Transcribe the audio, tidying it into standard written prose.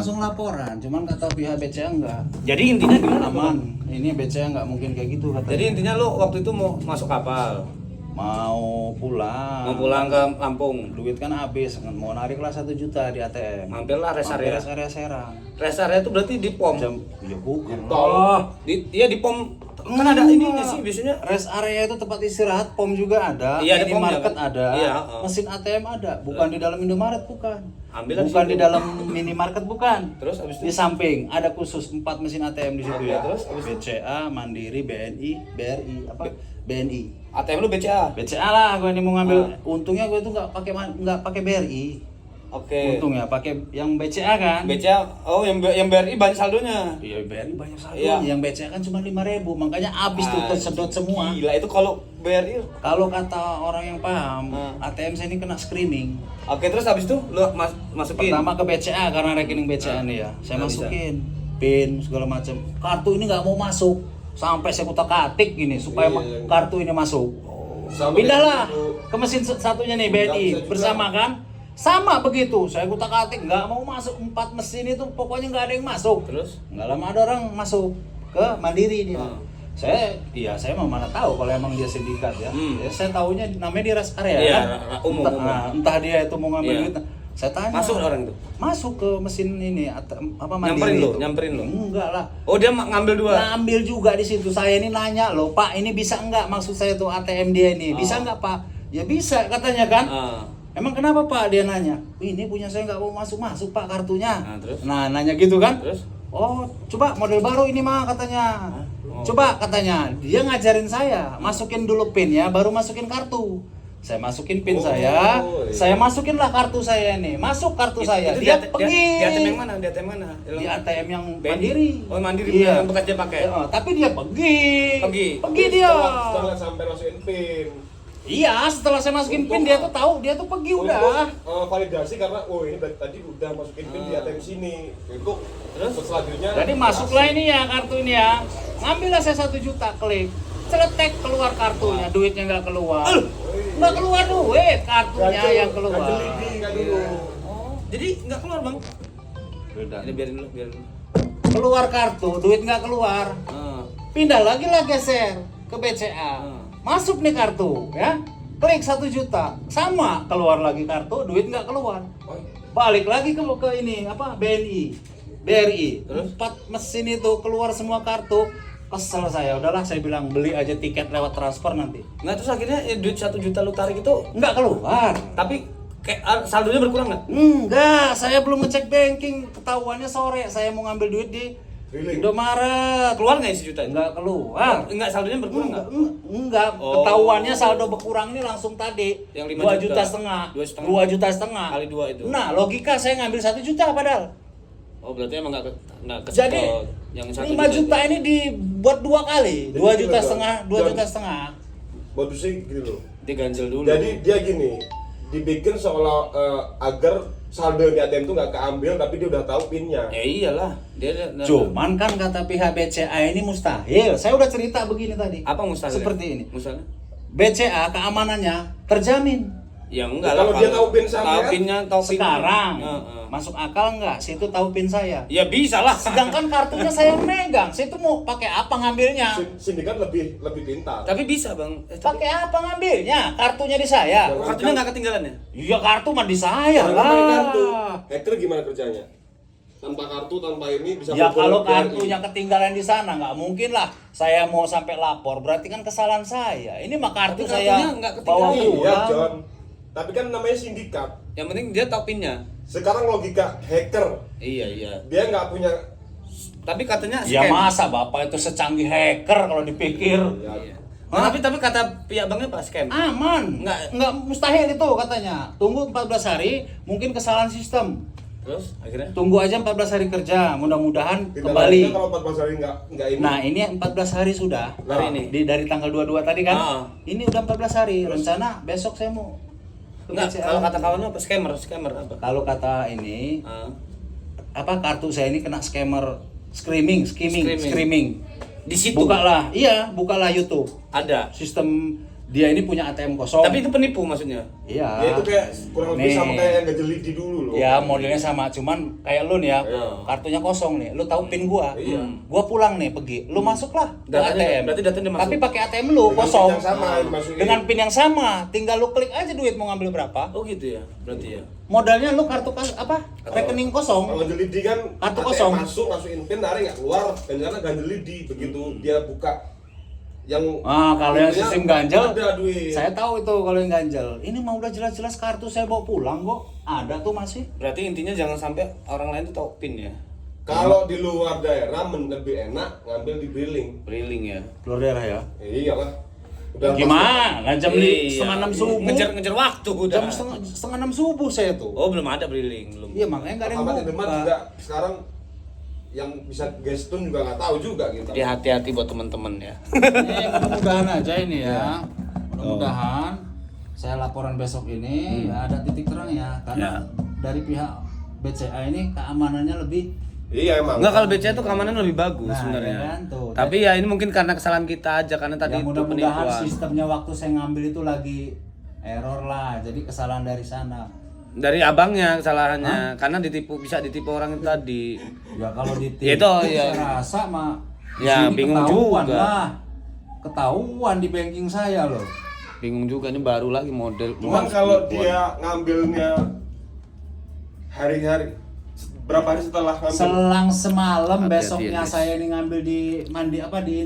Langsung laporan, cuman kata pihak BCA enggak. Jadi intinya gimana? Aman. Ini BCA enggak mungkin kayak gitu katanya. Jadi intinya lo waktu itu mau masuk kapal, mau pulang. mau pulang ke Lampung, Duit kan habis, mau narik lah 1 juta di ATM. mampirlah rest Mampir area. rest area Serang. Rest area itu berarti di pom. Ya bukan. Iya di pom. Kan ada ininya sih biasanya. Rest area itu tempat istirahat, pom juga ada, Iya, ada pomnya, minimarket kan? ada, Iya, mesin ATM ada, bukan di dalam Indomaret bukan. Ambil Bukan situ. di dalam minimarket bukan. Terus habis Di itu samping ada khusus 4 mesin ATM di situ ya. Terus habis itu? BCA, Mandiri, BNI, BRI, apa? BNI. ATM lu BCA. BCA lah gue ini mau ngambil. Untungnya gue tuh nggak pakai BRI. Oke. Untungnya pakai yang BCA kan. BCA. Oh, yang BRI banyak saldonya. Iya, BRI banyak saldo. Iya. Yang BCA kan cuma 5.000, makanya habis tuh tersedot semua. Gila itu kalau BRI. Kalau kata orang yang paham, ATM saya ini kena screening. Oke, terus habis itu lu masukin. Pertama ke BCA karena rekening BCA nih ya. Saya Nah, masukin PIN segala macam. Kartu ini nggak mau masuk. Sampai saya kutak-atik gini supaya kartu ini masuk. Pindahlah ke mesin satunya nih BNI bersama kan. Sama begitu, saya kutak-atik nggak mau masuk 4 mesin itu, pokoknya nggak ada yang masuk. Terus? Nggak lama ada orang masuk ke Mandiri dia. Saya mau mana tahu kalau emang dia sindikat ya. Ya saya tahunya namanya di rest area Iya, kan. umum. Entah dia itu mau ngambil Iya. duit. Saya tanya. Masuk orang itu? Masuk ke mesin ini apa Mandiri. Nyamperin lo. Enggak lah. Oh, dia ngambil 2. Ngambil juga di situ. Saya ini nanya loh, Pak, ini bisa enggak, maksud saya tuh ATM dia ini. Bisa enggak, Pak? Ya bisa katanya kan. Emang kenapa Pak? Dia nanya. Ini punya saya nggak mau masuk Pak kartunya. Terus? Nah nanya gitu kan. Terus? Oh coba model baru ini mah katanya. Coba katanya. Dia ngajarin saya. Masukin dulu PIN ya, baru masukin kartu. Saya masukin PIN saya. Saya masukin lah kartu saya ini. Masuk kartu saya. Itu Dia di ATM yang mana? Di ATM mana? Di ATM yang BNI. Mandiri. Oh, Mandiri Iya. yang bekas dia pakai. Tapi dia pergi dia. Setelah sampai masukin PIN. Iya, setelah saya masukin PIN dia tuh tahu, dia tuh pergi udah. Validasi karena ini tadi udah masukin PIN di ATM sini. Untuk terus selanjutnya. Jadi masuklah ini ya kartu ini ya. Ngambillah saya 1 juta, klik. Celetek keluar kartunya, duitnya nggak keluar. Nggak keluar duit, kartunya yang keluar. Nggak dulu. Oh, jadi nggak keluar, Bang. Beda. Ini biarin dulu. Keluar kartu, duit nggak keluar. Pindah lagi lah geser ke BCA. Masuk nih kartu ya. Klik 1 juta. Sama, keluar lagi kartu, duit nggak keluar. Balik lagi ke ini apa? BNI. BRI. Terus? 4 mesin itu keluar semua kartu. Kesel saya, udahlah saya bilang beli aja tiket lewat transfer nanti. Nah, terus akhirnya duit 1 juta lu tarik itu, Nggak keluar. tapi kayak saldonya berkurang nggak? Enggak, saya belum ngecek banking. Ketahuannya sore, saya mau ngambil duit di Indomaret. Keluar nggak isi juta? Enggak keluar. Enggak, saldonya berkurang nggak? Enggak. Oh. Ketahuannya saldo berkurang ini langsung tadi. Yang 2 5 juta setengah. 2,5. 2 juta setengah. Kali 2 itu. Nah, logika saya ngambil 1 juta padahal. Oh, berarti emang nggak ke Jadi yang 5 juta ini dibuat 2 kali. 2 Jadi juta gini, setengah, 2 John. juta setengah. Modusnya gini loh. dia ganjel dulu. Jadi dia gini, dibikin seolah agar saldo yang di ATM itu nggak keambil, tapi dia udah tahu PIN-nya. Ya iyalah, dia Cuman kan kata pihak BCA ini mustahil. Saya udah cerita begini tadi. apa mustahil? Seperti ini. Mustahil? BCA keamanannya terjamin. Ya enggak Kalau dia tahu PIN saya, tahu PIN-nya, tahu PIN-nya. Sekarang Heeh. masuk akal nggak? Situ tahu PIN saya. Ya bisa lah. Sedangkan kartunya saya yang megang. Situ mau pakai apa ngambilnya? Sindikat lebih pintar. Tapi bisa, Bang. Pakai apa ngambilnya? Kartunya di saya. Kartunya nggak ketinggalan ya? Iya, kartu mah di saya Kalau pakai kartu, lah. hacker gimana kerjanya? Tanpa kartu, tanpa ini bisa Ya bobol kalau BRI. kartunya ketinggalan di sana nggak mungkin lah. Saya mau sampai lapor, berarti kan kesalahan saya. Ini mah kartu Tapi saya kartunya nggak bawa ketinggalan. Iya, pulang. John. Tapi kan namanya sindikat. Yang penting dia tahu PIN-nya. Sekarang logika hacker, Iya. dia nggak punya. Tapi katanya Ya scam. masa bapak itu secanggih hacker kalau dipikir. Iya. Nah, tapi kata pihak banknya apa scam? Aman, Nggak. nggak mustahil itu katanya. Tunggu 14 hari, mungkin kesalahan sistem. Terus akhirnya Tunggu aja 14 hari kerja, mudah-mudahan Tindak kembali. lanjutnya kalau 14 hari nggak ini. Nah ini 14 hari sudah. hari ini. Dari tanggal 22 tadi kan. Ah. Ini udah 14 hari. Rencana besok saya mau ke Enggak, BCA. kalau kata kawannya apa? Scammer apa? Kalau kata ini Ah. apa kartu saya ini kena scammer skimming. Di situ Bukalah YouTube. ada. Sistem dia ini punya ATM kosong. Tapi itu penipu maksudnya. Iya. Ya itu kayak kurang lebih Nih. sama kayak yang gak jelidi dulu loh. Ya modelnya sama, cuman kayak lu nih ya, Iya. kartunya kosong nih, lu tahu pin gua, Iya. gua pulang nih pergi, lu masuklah ke Datanya- ATM, berarti datanya masuk. tapi pakai ATM lu Dengan kosong, pin yang sama dimasukin. dengan pin yang sama, tinggal lu klik aja duit mau ngambil berapa, Oh gitu ya, berarti ya. modalnya lu kartu rekening kosong, Kalau jelidi kan Kartu ATM kosong. masukin pin tarik nggak keluar, dan karena gak jelidi begitu dia buka yang kalau yang pintunya sistem ganjel, ada duit. saya tahu itu kalau yang ganjel, ini mau udah jelas-jelas kartu saya bawa pulang kok, ada tuh masih, Berarti intinya jangan sampai orang lain tuh tahu pin ya. Kalau di luar daerah lebih enak ngambil di Briling. Briling ya. luar daerah ya, Iyalah. Udah gimana, jam Iya. 5:30 subuh, Ngejar waktu udah. jam setengah 6 subuh saya tuh. Oh, belum ada briling, belum. Iya makanya nggak ada yang Ahmad di Demak buka. juga sekarang yang bisa gestun juga nggak tahu juga gitu. Jadi hati-hati buat teman-teman ya. Ini mudah-mudahan aja ini ya. Mudah-mudahan saya laporan besok ini ya ada titik terang ya. Karena dari pihak BCA ini keamanannya lebih. Iya emang. Enggak, kalau BCA itu keamanan lebih bagus Nah, sebenarnya. ya kan, tuh. Tapi ya ini mungkin karena kesalahan kita aja karena tadi Ya itu mudah-mudahan penipuan. sistemnya waktu saya ngambil itu lagi error lah. Jadi kesalahan dari sana. Dari abangnya kesalahannya karena bisa ditipu orang itu tadi. Ya kalau ditipu Ya itu, ya. saya rasa mah di Ya, sini bingung ketahuan juga. lah. Ketahuan di banking saya loh. Bingung juga ini baru lagi model. Cuman kalau dia ngambilnya hari-hari berapa hari setelah ngambil? Selang semalam Hati-hati ya, besoknya guys. saya ini ngambil di mandi apa di